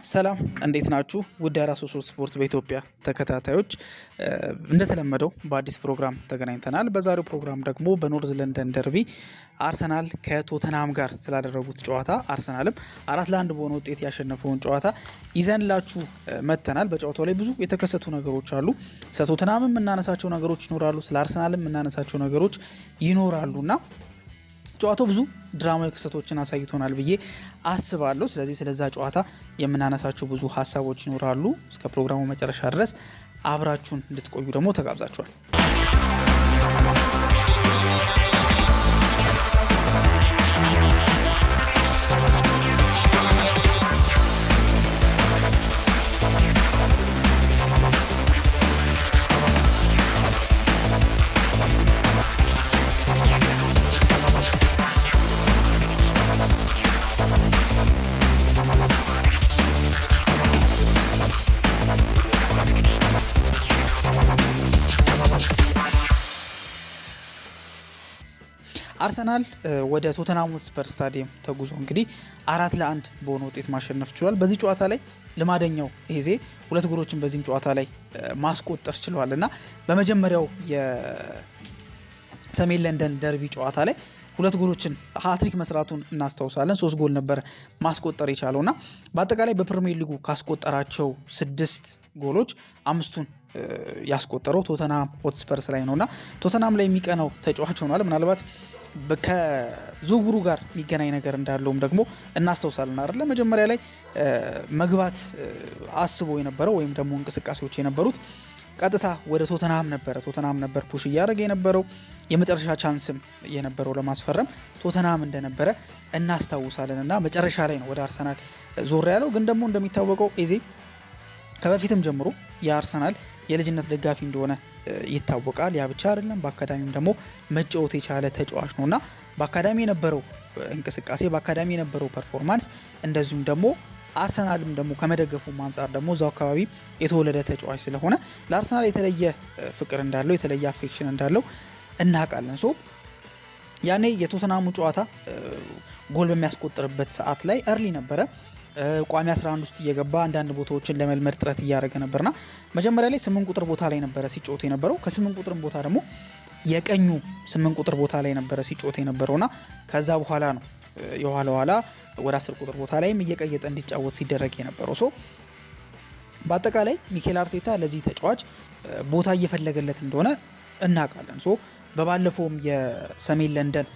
ሰላም እንዴት ናችሁ? ውድ አራሱ ስፖርት በኢትዮጵያ ተከታታዮች እንደተለመደው በአዲስ ፕሮግራም ተገናኝተናል። በዛሬው ፕሮግራም ደግሞ በኖርዝ ለንደን ደርቢ አርሰናል ከቶተንሃም ጋር ስላደረጉት ጨዋታ አርሰናልም 4-1 በሆነ ውጤት ያሸነፈውን ጨዋታ ይዘንላችሁ መጥተናል። በጨዋታው ላይ ብዙ የተከሰቱ ነገሮች አሉ። ስለ ቶተንሃምም የምናነሳቸው ነገሮች ይኖራሉ፣ ስለ አርሰናልም የምናነሳቸው ነገሮች ይኖራሉና ጨዋታው ብዙ ድራማዊ ክስተቶችን አሳይቶናል ብዬ አስባለሁ። ስለዚህ ስለዛ ጨዋታ የምናነሳቸው ብዙ ሀሳቦች ይኖራሉ። እስከ ፕሮግራሙ መጨረሻ ድረስ አብራችሁን እንድትቆዩ ደግሞ ተጋብዛችኋል። አርሰናል ወደ ቶተንሃም ሆትስፐር ስታዲየም ተጉዞ እንግዲህ 4-1 በሆነ ውጤት ማሸነፍ ችሏል። በዚህ ጨዋታ ላይ ልማደኛው ኤዜ ሁለት ጎሎችን በዚህም ጨዋታ ላይ ማስቆጠር ችሏል እና በመጀመሪያው የሰሜን ለንደን ደርቢ ጨዋታ ላይ ሁለት ጎሎችን ሃትሪክ መስራቱን እናስታውሳለን። 3 ጎል ነበር ማስቆጠር የቻለውና በአጠቃላይ በፕሪሚየር ሊጉ ካስቆጠራቸው 6 ጎሎች 5ቱን ያስቆጠረው ቶተንሃም ሆትስፐርስ ላይ ነውና ቶተንሃም ላይ የሚቀናው ተጫዋች ሆኗል። ምናልባት ከዝውውሩ ጋር የሚገናኝ ነገር እንዳለውም ደግሞ እናስታውሳለን አይደለ? መጀመሪያ ላይ መግባት አስቦ የነበረው ወይም ደግሞ እንቅስቃሴዎች የነበሩት ቀጥታ ወደ ቶተንሃም ነበር ፑሽ እያደረገ የነበረው። የመጨረሻ ቻንስም የነበረው ለማስፈረም ቶተንሃም እንደነበረ እናስታውሳለን እና መጨረሻ ላይ ነው ወደ አርሰናል ዞር ያለው። ግን ደግሞ እንደሚታወቀው ኤዜ ከበፊትም ጀምሮ የአርሰናል የልጅነት ደጋፊ እንደሆነ ይታወቃል። ያ ብቻ አይደለም፣ በአካዳሚም ደግሞ መጫወት የቻለ ተጫዋች ነውና በአካዳሚ የነበረው እንቅስቃሴ፣ በአካዳሚ የነበረው ፐርፎርማንስ እንደዚሁም ደግሞ አርሰናልም ደግሞ ከመደገፉ አንጻር ደግሞ እዛው አካባቢ የተወለደ ተጫዋች ስለሆነ ለአርሰናል የተለየ ፍቅር እንዳለው፣ የተለየ አፌክሽን እንዳለው እናውቃለን። ሶ ያኔ የቶተንሃሙ ጨዋታ ጎል በሚያስቆጥርበት ሰዓት ላይ እርሊ ነበረ ቋሚ 11 ውስጥ እየገባ አንዳንድ ቦታዎችን ለመልመድ ጥረት እያደረገ ነበርና መጀመሪያ ላይ 8 ቁጥር ቦታ ላይ ነበረ ሲጫወት የነበረው። ከ8 ቁጥር ቦታ ደግሞ የቀኙ 8 ቁጥር ቦታ ላይ ነበረ ሲጫወት የነበረውና ከዛ በኋላ ነው የኋላ ወደ 10 ቁጥር ቦታ ላይም እየቀየጠ እንዲጫወት ሲደረግ የነበረው። ሶ በአጠቃላይ ሚኬል አርቴታ ለዚህ ተጫዋች ቦታ እየፈለገለት እንደሆነ እናውቃለን። ሶ በባለፈውም የሰሜን ለንደን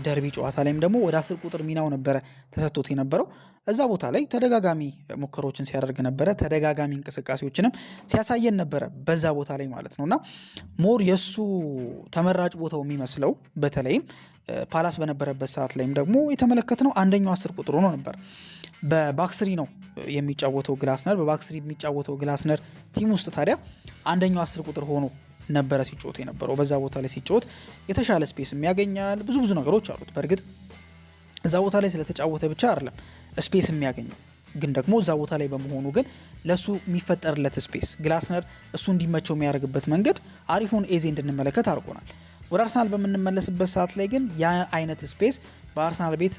ደርቢ ጨዋታ ላይም ደግሞ ወደ 10 ቁጥር ሚናው ነበረ ተሰጥቶት የነበረው። እዛ ቦታ ላይ ተደጋጋሚ ሙከራዎችን ሲያደርግ ነበረ፣ ተደጋጋሚ እንቅስቃሴዎችንም ሲያሳየን ነበረ በዛ ቦታ ላይ ማለት ነውና ሞር የሱ ተመራጭ ቦታው የሚመስለው በተለይም ፓላስ በነበረበት ሰዓት ላይም ደግሞ የተመለከትነው አንደኛው 10 ቁጥር ሆኖ ነበር። በባክስሪ ነው የሚጫወተው ግላስነር። በባክስሪ የሚጫወተው ግላስነር ቲም ውስጥ ታዲያ አንደኛው 10 ቁጥር ሆኖ ነበረ ሲጫወት የነበረው። በዛ ቦታ ላይ ሲጫወት የተሻለ ስፔስ የሚያገኛል፣ ብዙ ነገሮች አሉት። በእርግጥ እዛ ቦታ ላይ ስለተጫወተ ብቻ አይደለም ስፔስ የሚያገኘው፣ ግን ደግሞ እዛ ቦታ ላይ በመሆኑ ግን ለሱ የሚፈጠርለት ስፔስ ግላስነር እሱ እንዲመቸው የሚያደርግበት መንገድ አሪፉን ኤዜ እንድንመለከት አድርጎናል። ወደ አርሰናል በምንመለስበት ሰዓት ላይ ግን ያ አይነት ስፔስ በአርሰናል ቤት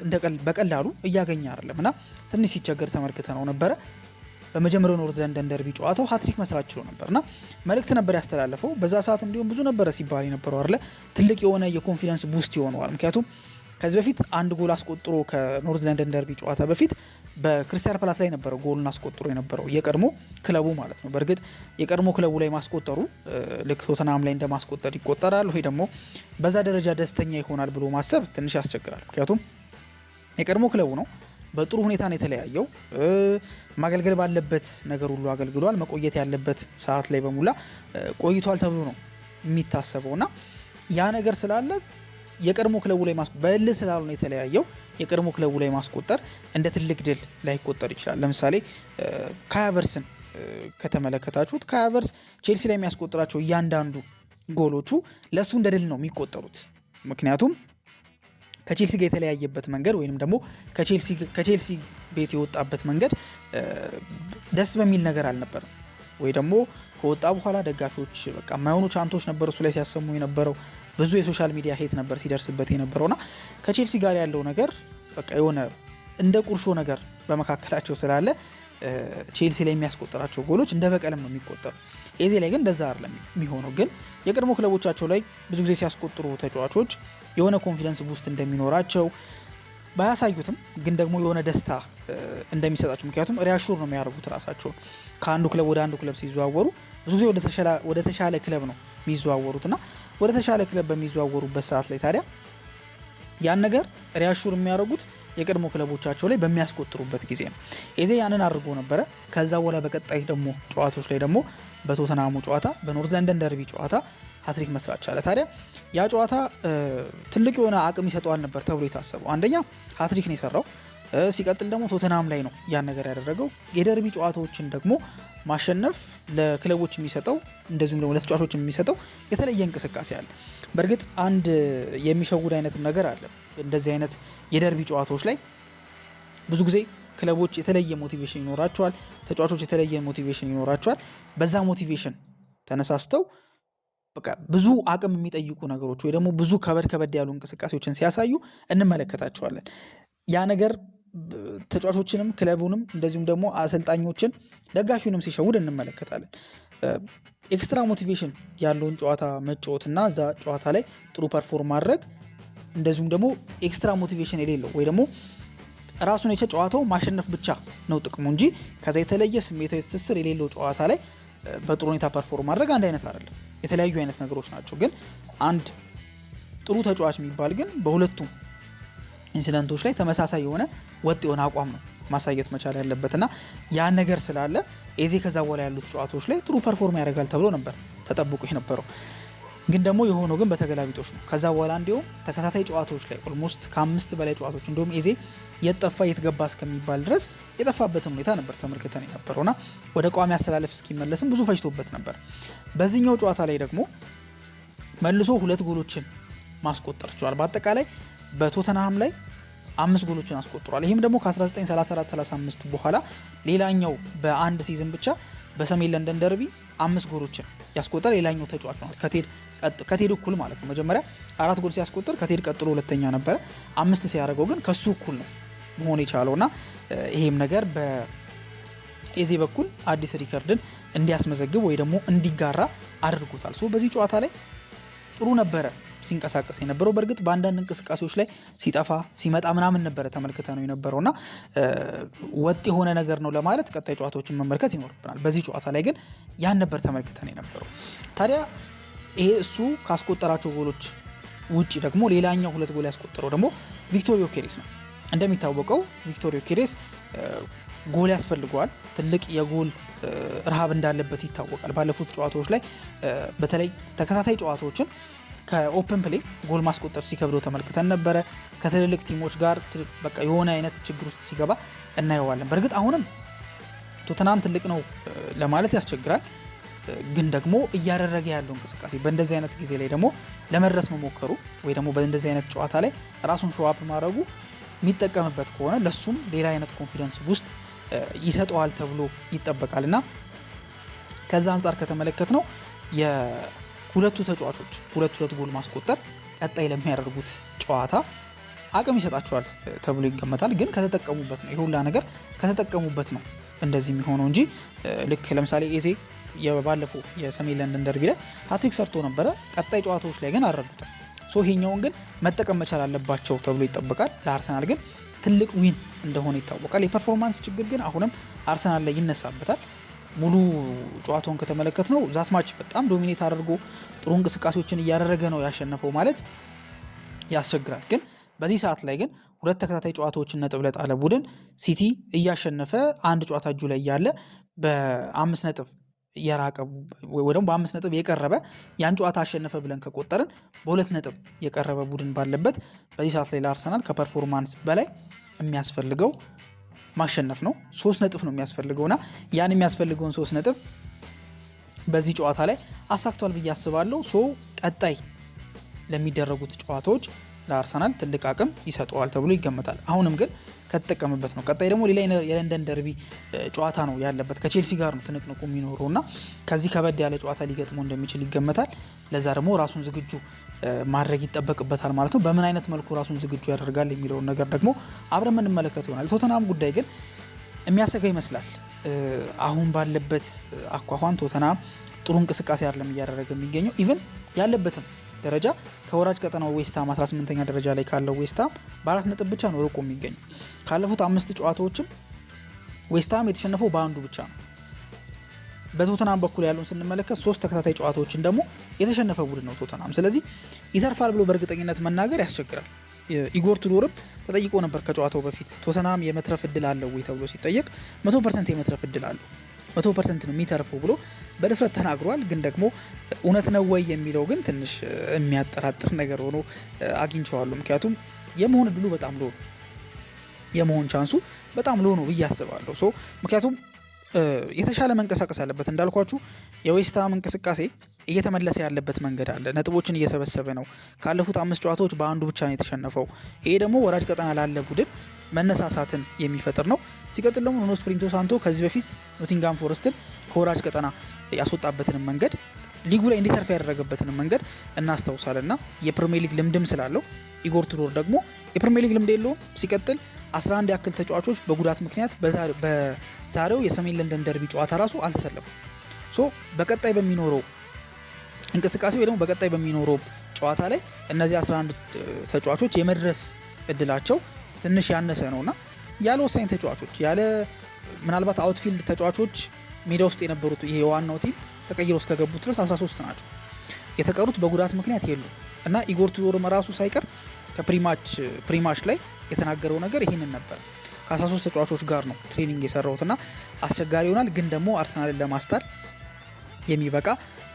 በቀላሉ እያገኘ አይደለም እና ትንሽ ሲቸገር ተመልክተ ነው ነበረ። በመጀመሪያው ኖርዝ ለንደን ደርቢ ጨዋታው ሃትሪክ መስራት ችሎ ነበርና መልእክት ነበር ያስተላለፈው። በዛ ሰዓት እንዲሁም ብዙ ነበረ ሲባል የነበረው አይደለ? ትልቅ የሆነ የኮንፊደንስ ቡስት ይሆነዋል። ምክንያቱም ከዚህ በፊት አንድ ጎል አስቆጥሮ ከኖርዝ ለንደን ደርቢ ጨዋታ በፊት በክሪስታል ፓላስ ላይ ነበረ ጎልን አስቆጥሮ የነበረው የቀድሞ ክለቡ ማለት ነው። በእርግጥ የቀድሞ ክለቡ ላይ ማስቆጠሩ ልክ ቶተንሃም ላይ እንደማስቆጠር ይቆጠራል ወይ ደግሞ በዛ ደረጃ ደስተኛ ይሆናል ብሎ ማሰብ ትንሽ ያስቸግራል። ምክንያቱም የቀድሞ ክለቡ ነው፣ በጥሩ ሁኔታ ነው የተለያየው። ማገልገል ባለበት ነገር ሁሉ አገልግሏል። መቆየት ያለበት ሰዓት ላይ በሙላ ቆይቷል ተብሎ ነው የሚታሰበውና ያ ነገር ስላለ የቀድሞ ክለቡ ላይ በእልህ ስላሉ ነው የተለያየው። የቀድሞ ክለቡ ላይ ማስቆጠር እንደ ትልቅ ድል ላይቆጠር ይችላል። ለምሳሌ ካይ ሃቨርትዝን ከተመለከታችሁት ካይ ሃቨርትዝ ቼልሲ ላይ የሚያስቆጥራቸው እያንዳንዱ ጎሎቹ ለሱ እንደ ድል ነው የሚቆጠሩት። ምክንያቱም ከቼልሲ ጋር የተለያየበት መንገድ ወይንም ደግሞ ከቼልሲ ቤት የወጣበት መንገድ ደስ በሚል ነገር አልነበረም። ወይ ደግሞ ከወጣ በኋላ ደጋፊዎች በቃ የማይሆኑ ቻንቶች ነበር እሱ ላይ ሲያሰሙ የነበረው። ብዙ የሶሻል ሚዲያ ሄት ነበር ሲደርስበት የነበረውና ከቼልሲ ጋር ያለው ነገር በቃ የሆነ እንደ ቁርሾ ነገር በመካከላቸው ስላለ ቼልሲ ላይ የሚያስቆጥራቸው ጎሎች እንደ በቀልም ነው የሚቆጠሩ። ኤዜ ላይ ግን እንደዛ አይደለም የሚሆነው። ግን የቀድሞ ክለቦቻቸው ላይ ብዙ ጊዜ ሲያስቆጥሩ ተጫዋቾች የሆነ ኮንፊደንስ ቡስት እንደሚኖራቸው ባያሳዩትም ግን ደግሞ የሆነ ደስታ እንደሚሰጣቸው፣ ምክንያቱም ሪያሹር ነው የሚያደርጉት ራሳቸውን ከአንዱ ክለብ ወደ አንዱ ክለብ ሲዘዋወሩ ብዙ ጊዜ ወደ ተሻለ ክለብ ነው የሚዘዋወሩት እና ወደ ተሻለ ክለብ በሚዘዋወሩበት ሰዓት ላይ ታዲያ ያን ነገር ሪያሹር የሚያደርጉት የቀድሞ ክለቦቻቸው ላይ በሚያስቆጥሩበት ጊዜ ነው። ኤዜ ያንን አድርጎ ነበረ። ከዛ በኋላ በቀጣይ ደግሞ ጨዋታዎች ላይ ደግሞ በቶተናሙ ጨዋታ፣ በኖርዝ ለንደን ደርቢ ጨዋታ ሃትሪክ መስራት ቻለ። ታዲያ ያ ጨዋታ ትልቅ የሆነ አቅም ይሰጠዋል ነበር ተብሎ የታሰበው። አንደኛ ሃትሪክ ነው የሰራው። ሲቀጥል ደግሞ ቶተናም ላይ ነው ያን ነገር ያደረገው። የደርቢ ጨዋታዎችን ደግሞ ማሸነፍ ለክለቦች የሚሰጠው እንደዚሁም ደግሞ ለተጫዋቾች የሚሰጠው የተለየ እንቅስቃሴ አለ። በእርግጥ አንድ የሚሸውድ አይነትም ነገር አለ። እንደዚህ አይነት የደርቢ ጨዋታዎች ላይ ብዙ ጊዜ ክለቦች የተለየ ሞቲቬሽን ይኖራቸዋል፣ ተጫዋቾች የተለየ ሞቲቬሽን ይኖራቸዋል። በዛ ሞቲቬሽን ተነሳስተው በቃ ብዙ አቅም የሚጠይቁ ነገሮች ወይ ደግሞ ብዙ ከበድ ያሉ እንቅስቃሴዎችን ሲያሳዩ እንመለከታቸዋለን። ያ ነገር ተጫዋቾችንም ክለቡንም እንደዚሁም ደግሞ አሰልጣኞችን ደጋፊውንም ሲሸውድ እንመለከታለን። ኤክስትራ ሞቲቬሽን ያለውን ጨዋታ መጫወት እና እዛ ጨዋታ ላይ ጥሩ ፐርፎርም ማድረግ እንደዚሁም ደግሞ ኤክስትራ ሞቲቬሽን የሌለው ወይ ደግሞ ራሱን የቻለ ጨዋታው ማሸነፍ ብቻ ነው ጥቅሙ እንጂ ከዛ የተለየ ስሜታዊ ትስስር የሌለው ጨዋታ ላይ በጥሩ ሁኔታ ፐርፎርም ማድረግ አንድ አይነት አይደለም። የተለያዩ አይነት ነገሮች ናቸው። ግን አንድ ጥሩ ተጫዋች የሚባል ግን በሁለቱም ኢንሲደንቶች ላይ ተመሳሳይ የሆነ ወጥ የሆነ አቋም ነው ማሳየት መቻል ያለበትና ያን ነገር ስላለ ኤዜ ከዛ በኋላ ያሉት ጨዋታዎች ላይ ጥሩ ፐርፎርም ያደርጋል ተብሎ ነበር ተጠብቆ የነበረው። ግን ደግሞ የሆነው ግን በተገላቢጦች ነው። ከዛ በኋላ እንዲሁም ተከታታይ ጨዋታዎች ላይ ኦልሞስት ከ5 በላይ ጨዋታዎች እንዲሁም ኤዜ የጠፋ የትገባ እስከሚባል ድረስ የጠፋበትን ሁኔታ ነበር ተመልክተን የነበረውና ወደ ቋሚ አሰላለፍ እስኪመለስም ብዙ ፈጅቶበት ነበር። በዚህኛው ጨዋታ ላይ ደግሞ መልሶ 2 ጎሎችን ማስቆጠር ችሏል። በአጠቃላይ በቶተንሃም ላይ 5 ጎሎችን አስቆጥሯል። ይህም ደግሞ ከ1934-35 በኋላ ሌላኛው በአንድ ሲዝን ብቻ በሰሜን ለንደን ደርቢ 5 ጎሎችን ያስቆጠረ ሌላኛው ተጫዋች ነው። ከቴድ እኩል ማለት ነው። መጀመሪያ 4 ጎል ሲያስቆጥር ከቴድ ቀጥሎ ሁለተኛ ነበረ። 5 ሲያደርገው ግን ከሱ እኩል ነው መሆን የቻለውና ይሄም ነገር በኤዜ በኩል አዲስ ሪከርድን እንዲያስመዘግብ ወይ ደግሞ እንዲጋራ አድርጎታል። በዚህ ጨዋታ ላይ ጥሩ ነበረ ሲንቀሳቀስ የነበረው። በእርግጥ በአንዳንድ እንቅስቃሴዎች ላይ ሲጠፋ ሲመጣ ምናምን ነበረ ተመልክተ ነው የነበረውና ወጥ የሆነ ነገር ነው ለማለት ቀጣይ ጨዋታዎችን መመልከት ይኖርብናል። በዚህ ጨዋታ ላይ ግን ያን ነበር ተመልክተ ነው የነበረው። ታዲያ ይሄ እሱ ካስቆጠራቸው ጎሎች ውጪ ደግሞ ሌላኛው 2 ጎል ያስቆጠረው ደግሞ ቪክቶር ዮኬሬስ ነው። እንደሚታወቀው ቪክቶር ዮኬሬስ ጎል ያስፈልገዋል። ትልቅ የጎል ረሃብ እንዳለበት ይታወቃል። ባለፉት ጨዋታዎች ላይ በተለይ ተከታታይ ጨዋታዎችን ከኦፕን ፕሌይ ጎል ማስቆጠር ሲከብደው ተመልክተን ነበረ። ከትልልቅ ቲሞች ጋር በቃ የሆነ አይነት ችግር ውስጥ ሲገባ እናየዋለን። በእርግጥ አሁንም ቶተንሃም ትልቅ ነው ለማለት ያስቸግራል። ግን ደግሞ እያደረገ ያለው እንቅስቃሴ በእንደዚህ አይነት ጊዜ ላይ ደግሞ ለመድረስ መሞከሩ ወይ ደግሞ በእንደዚህ አይነት ጨዋታ ላይ ራሱን ሾው አፕ ማድረጉ የሚጠቀምበት ከሆነ ለሱም ሌላ አይነት ኮንፊደንስ ውስጥ ይሰጠዋል ተብሎ ይጠበቃልና ከዛ አንጻር ከተመለከት ነው የሁለቱ ተጫዋቾች 2 ጎል ማስቆጠር ቀጣይ ለሚያደርጉት ጨዋታ አቅም ይሰጣቸዋል ተብሎ ይገመታል። ግን ከተጠቀሙበት ነው ይሁላ ነገር ከተጠቀሙበት ነው እንደዚህ የሚሆነው እንጂ ልክ ለምሳሌ ኤዜ የባለፈው የሰሜን ለንደን ደርቢ ላይ ሃትሪክ ሰርቶ ነበረ። ቀጣይ ጨዋታዎች ላይ ግን አረዱት። ይሄኛውን ግን መጠቀም መቻል አለባቸው ተብሎ ይጠበቃል። ለአርሰናል ግን ትልቅ ዊን እንደሆነ ይታወቃል። የፐርፎርማንስ ችግር ግን አሁንም አርሰናል ላይ ይነሳበታል። ሙሉ ጨዋታውን ከተመለከት ነው ዛት ማች በጣም ዶሚኔት አድርጎ ጥሩ እንቅስቃሴዎችን እያደረገ ነው ያሸነፈው ማለት ያስቸግራል። ግን በዚህ ሰዓት ላይ ግን 2 ተከታታይ ጨዋታዎችን ነጥብ ለጣለ ቡድን ሲቲ እያሸነፈ አንድ ጨዋታ እጁ ላይ ያለ በ5 ነጥብ የራቀ ወይ ደግሞ በ5 ነጥብ የቀረበ ያን ጨዋታ አሸነፈ ብለን ከቆጠርን በ2 ነጥብ የቀረበ ቡድን ባለበት በዚህ ሰዓት ላይ ለአርሰናል ከፐርፎርማንስ በላይ የሚያስፈልገው ማሸነፍ ነው። 3 ነጥብ ነው የሚያስፈልገውና ያን የሚያስፈልገውን 3 ነጥብ በዚህ ጨዋታ ላይ አሳክቷል ብዬ አስባለሁ። ቀጣይ ለሚደረጉት ጨዋታዎች ለአርሰናል ትልቅ አቅም ይሰጠዋል ተብሎ ይገመታል። አሁንም ግን ከተጠቀመበት ነው። ቀጣይ ደግሞ ሌላ የለንደን ደርቢ ጨዋታ ነው ያለበት። ከቼልሲ ጋር ነው ትንቅንቁ የሚኖረውና ከዚህ ከበድ ያለ ጨዋታ ሊገጥመው እንደሚችል ይገመታል። ለዛ ደግሞ ራሱን ዝግጁ ማድረግ ይጠበቅበታል ማለት ነው። በምን አይነት መልኩ ራሱን ዝግጁ ያደርጋል የሚለውን ነገር ደግሞ አብረን የምንመለከት ይሆናል። ቶተንሃም ጉዳይ ግን የሚያሰጋ ይመስላል። አሁን ባለበት አኳኋን ቶተናም ጥሩ እንቅስቃሴ አይደለም እያደረገ የሚገኘው። ኢቨን ያለበትም ደረጃ ከወራጅ ቀጠናው ዌስትሃም 18ኛ ደረጃ ላይ ካለው ዌስትሃም በ4 ነጥብ ብቻ ነው ርቆ የሚገኘው። ካለፉት 5 ጨዋታዎችም ዌስትሃም የተሸነፈው በአንዱ ብቻ ነው። በቶተናም በኩል ያለውን ስንመለከት 3 ተከታታይ ጨዋታዎችን ደግሞ የተሸነፈ ቡድን ነው ቶተናም። ስለዚህ ይተርፋል ብሎ በእርግጠኝነት መናገር ያስቸግራል። ኢጎር ቱዶርም ተጠይቆ ነበር ከጨዋታው በፊት ቶተናም የመትረፍ እድል አለው ወይ ተብሎ ሲጠየቅ 100% የመትረፍ እድል አለው 100% ነው የሚተርፈው ብሎ በድፍረት ተናግሯል። ግን ደግሞ እውነት ነው ወይ የሚለው ግን ትንሽ የሚያጠራጥር ነገር ሆኖ አግኝቼዋለሁ። ምክንያቱም የመሆን እድሉ በጣም ሎ ነው፣ የመሆን ቻንሱ በጣም ሎ ነው ብዬ አስባለሁ። ምክንያቱም የተሻለ መንቀሳቀስ አለበት። እንዳልኳችሁ የዌስትሃም እንቅስቃሴ እየተመለሰ ያለበት መንገድ አለ። ነጥቦችን እየሰበሰበ ነው። ካለፉት 5 ጨዋታዎች በአንዱ ብቻ ነው የተሸነፈው። ይሄ ደግሞ ወራጅ ቀጠና ላለ ቡድን መነሳሳትን የሚፈጥር ነው። ሲቀጥል ደግሞ ኑኖ ስፕሪንቶ ሳንቶ ከዚህ በፊት ኖቲንጋም ፎረስትን ከወራጅ ቀጠና ያስወጣበትንም መንገድ ሊጉ ላይ እንዲተርፍ ያደረገበትንም መንገድ እናስታውሳለንና የፕሪሚየር ሊግ ልምድም ስላለው ኢጎር ቱዶር ደግሞ የፕሪሚየር ሊግ ልምድ የለውም። ሲቀጥል 11 ያክል ተጫዋቾች በጉዳት ምክንያት በዛሬው የሰሜን ለንደን ደርቢ ጨዋታ ራሱ አልተሰለፉም። በቀጣይ በሚኖረው እንቅስቃሴ ወይ ደግሞ በቀጣይ በሚኖረው ጨዋታ ላይ እነዚህ 11 ተጫዋቾች የመድረስ እድላቸው ትንሽ ያነሰ ነውና ያለ ወሳኝ ተጫዋቾች ያለ ምናልባት አውትፊልድ ተጫዋቾች ሜዳ ውስጥ የነበሩት ይሄ ዋናው ቲም ተቀይሮ እስከገቡት ድረስ 13 ናቸው። የተቀሩት በጉዳት ምክንያት የሉ እና ኢጎር ቱዶርም ራሱ ሳይቀር ከፕሪማች ላይ የተናገረው ነገር ይህንን ነበር። ከ13 ተጫዋቾች ጋር ነው ትሬኒንግ የሰራውትና አስቸጋሪ ይሆናል፣ ግን ደግሞ አርሰናልን ለማስጣል የሚበቃ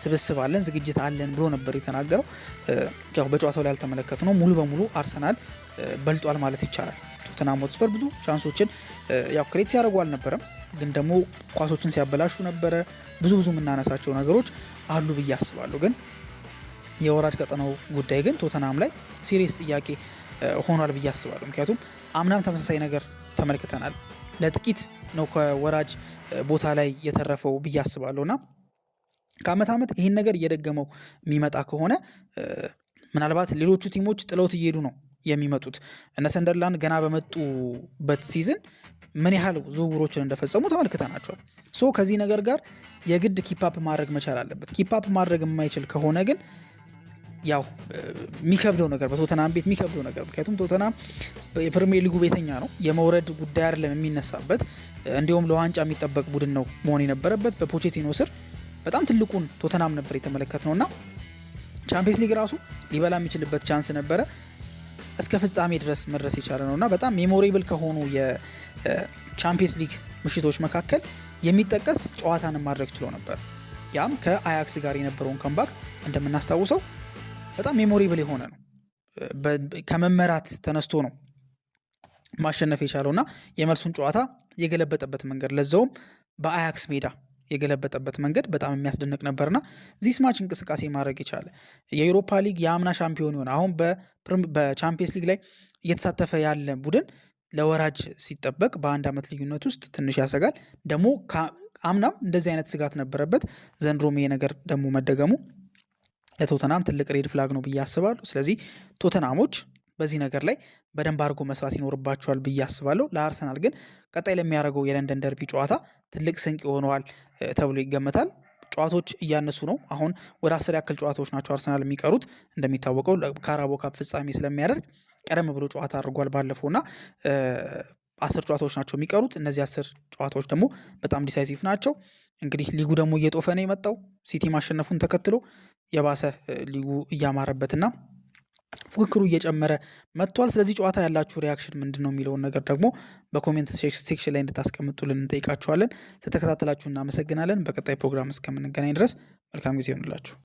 ስብስብ አለን፣ ዝግጅት አለን ብሎ ነበር የተናገረው። ያው በጨዋታው ላይ ያልተመለከት ነው ሙሉ በሙሉ አርሰናል በልጧል ማለት ይቻላል። ቶተንሃም ሆትስፐር ብዙ ቻንሶችን ያው ክሬት ሲያደርጉ አልነበረም፣ ግን ደግሞ ኳሶችን ሲያበላሹ ነበረ። ብዙ የምናነሳቸው ነገሮች አሉ ብዬ አስባለሁ። ግን የወራጅ ቀጠናው ጉዳይ ግን ቶተንሃም ላይ ሲሪየስ ጥያቄ ሆኗል ብዬ አስባለሁ። ምክንያቱም አምናም ተመሳሳይ ነገር ተመልክተናል። ለጥቂት ነው ከወራጅ ቦታ ላይ የተረፈው ብዬ አስባለሁና ከአመት ዓመት ይህን ነገር እየደገመው የሚመጣ ከሆነ ምናልባት ሌሎቹ ቲሞች ጥለውት እየሄዱ ነው የሚመጡት። እነ ሰንደርላንድ ገና በመጡበት ሲዝን ምን ያህል ዝውውሮችን እንደፈጸሙ ተመልክተናቸዋል። ከዚህ ነገር ጋር የግድ ኪፓፕ ማድረግ መቻል አለበት። ኪፓፕ ማድረግ የማይችል ከሆነ ግን ያው የሚከብደው ነገር በቶተንሃም ቤት የሚከብደው ነገር፣ ምክንያቱም ቶተንሃም የፕሪሚየር ሊጉ ቤተኛ ነው። የመውረድ ጉዳይ አይደለም የሚነሳበት፣ እንዲሁም ለዋንጫ የሚጠበቅ ቡድን ነው መሆን የነበረበት። በፖቼቲኖ ስር በጣም ትልቁን ቶተንሃም ነበር የተመለከትነውና ቻምፒየንስ ሊግ ራሱ ሊበላ የሚችልበት ቻንስ ነበረ። እስከ ፍጻሜ ድረስ መድረስ የቻለ ነውና በጣም ሜሞሬብል ከሆኑ የቻምፒየንስ ሊግ ምሽቶች መካከል የሚጠቀስ ጨዋታን ማድረግ ችሎ ነበር። ያም ከአያክስ ጋር የነበረውን ከምባክ እንደምናስታውሰው በጣም ሜሞሬብል የሆነ ነው። ከመመራት ተነስቶ ነው ማሸነፍ የቻለውና የመልሱን ጨዋታ የገለበጠበት መንገድ ለዛውም በአያክስ ሜዳ የገለበጠበት መንገድ በጣም የሚያስደንቅ ነበርና ዚስ ማች እንቅስቃሴ ማድረግ የቻለ የዩሮፓ ሊግ የአምና ሻምፒዮን ይሆን አሁን በቻምፒየንስ ሊግ ላይ እየተሳተፈ ያለ ቡድን ለወራጅ ሲጠበቅ በአንድ ዓመት ልዩነት ውስጥ ትንሽ ያሰጋል። ደግሞ አምናም እንደዚህ አይነት ስጋት ነበረበት። ዘንድሮም ይሄ ነገር ደግሞ መደገሙ ለቶተንሃም ትልቅ ሬድ ፍላግ ነው ብዬ አስባለሁ። ስለዚህ ቶተንሃሞች በዚህ ነገር ላይ በደንብ አድርጎ መስራት ይኖርባቸዋል ብዬ አስባለሁ። ለአርሰናል ግን ቀጣይ ለሚያደርገው የለንደን ደርቢ ጨዋታ ትልቅ ስንቅ ይሆነዋል ተብሎ ይገመታል። ጨዋታዎች እያነሱ ነው። አሁን ወደ 10 ያክል ጨዋታዎች ናቸው አርሰናል የሚቀሩት። እንደሚታወቀው ካራቦ ካፕ ፍጻሜ ስለሚያደርግ ቀደም ብሎ ጨዋታ አድርጓል ባለፈውና 10 ጨዋታዎች ናቸው የሚቀሩት። እነዚህ 10 ጨዋታዎች ደግሞ በጣም ዲሳይሲቭ ናቸው። እንግዲህ ሊጉ ደግሞ እየጦፈ ነው የመጣው። ሲቲ ማሸነፉን ተከትሎ የባሰ ሊጉ እያማረበትና ፉክክሩ እየጨመረ መጥቷል። ስለዚህ ጨዋታ ያላችሁ ሪያክሽን ምንድነው የሚለውን ነገር ደግሞ በኮሜንት ሴክሽን ላይ እንድታስቀምጡልን እንጠይቃችኋለን። ስለተከታተላችሁ እናመሰግናለን። በቀጣይ ፕሮግራም እስከምንገናኝ ድረስ መልካም ጊዜ ይሁንላችሁ።